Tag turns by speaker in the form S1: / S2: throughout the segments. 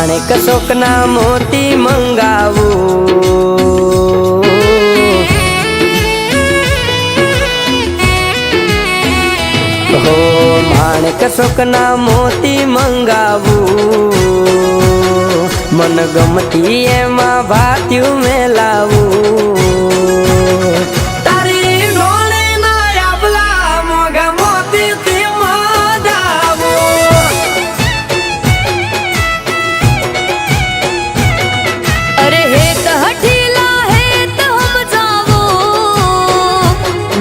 S1: માણેક શોકના મોતી મંગાવું, હો માણેક શોકના મોતી મંગાવું, મન ગમતી એમાં ભાત્યું મેલાવું.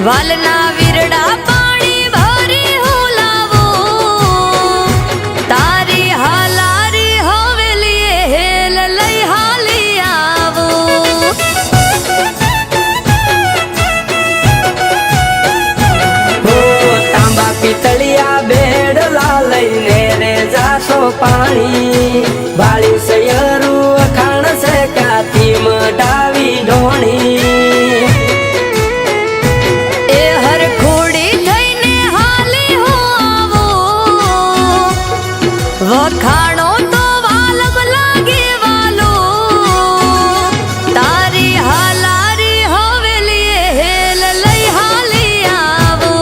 S2: વાલના વીરડા પાણી ભરી હુલાવો, તારી હાલારી હવેલી હેલ લઈ હાલી આવો.
S1: હો તાંબા પિતળિયા બેડલા લઈને રે જાશો પાણી, બાળી સયરું અખાણ છે કાતી મડાવી ઢોણી.
S2: વખાણો તો વાલમ લાગે વાલો, તારી હાલારી હવેલી હેલ લઈ હાલી આવો.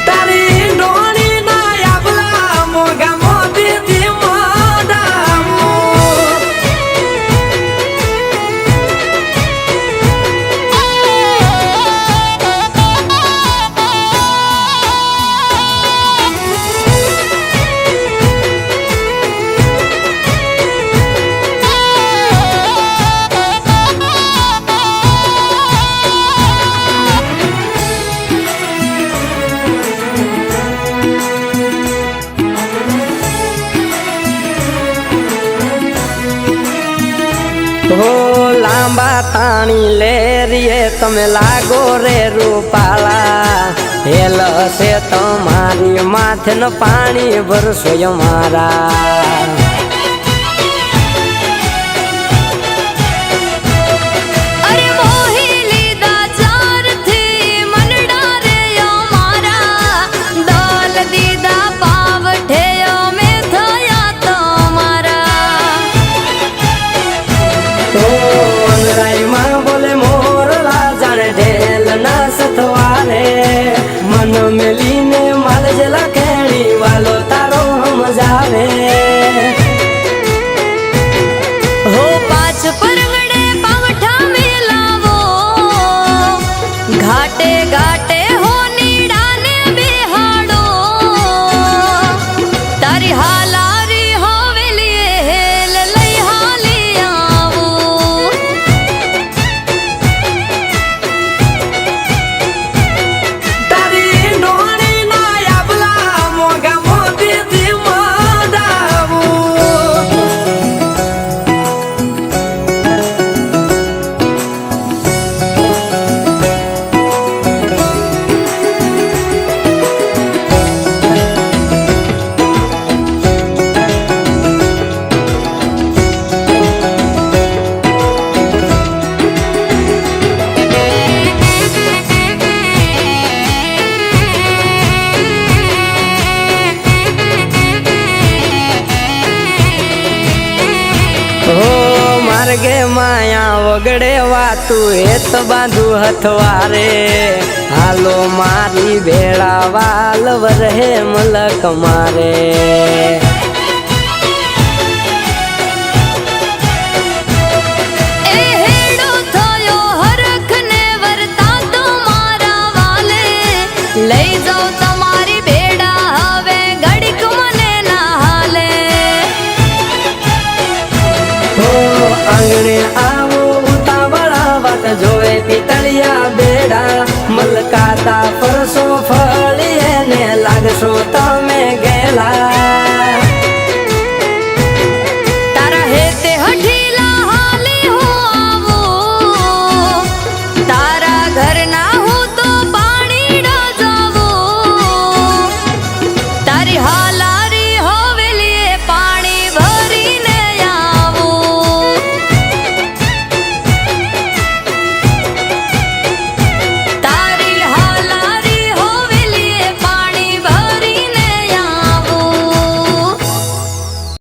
S1: તારી ડોણી ના આબલા મોગા મોતીથી મોડાવું. હો લાંબા તાણી લેરીએ તમે લાગો રે રૂપાળા, હેલ છે તમારી માથે ન પાણી ભરશો અમારા.
S2: અરે મોહી લીધા ચારથી મનડા રે અમારા, દલ દીધા પાવઠે અમે થયા તમારા.
S1: વનરાઈમાં બોલે મોરલા જાણે ઢેલ ના સથવારે, મન મેલીને માલજલા ખેડી વાલો તારો સમજાવે.
S2: હો પાછ પરગડે પાવઠા મેલાવો, ઘાટે ઘાટે હો નીડાને બેહાડો, તારી હાલારી હવેલી હેલ લઈ હાલી આવો.
S1: તારી ડોણી ના આબલા મોગા મોતીથી મોડાવું. હો માર્ગે માયા વગડે વાતું હેત બાંધું હથવારે, હાલો મારી ભેળા વાલ વરહે મલક મારે.
S2: એ હેડો થયો હરખ ને વર્તા તો મારા વાલે, લઈ જાઓ તમારી બેડા હવે ઘડીક મને ના હાલે.
S1: હો આંગણે આવો ઉતાવળા વાત જોવે પિતળિયા બેડા, મલકાતા પરસો ફળીએ ને લાગશો તો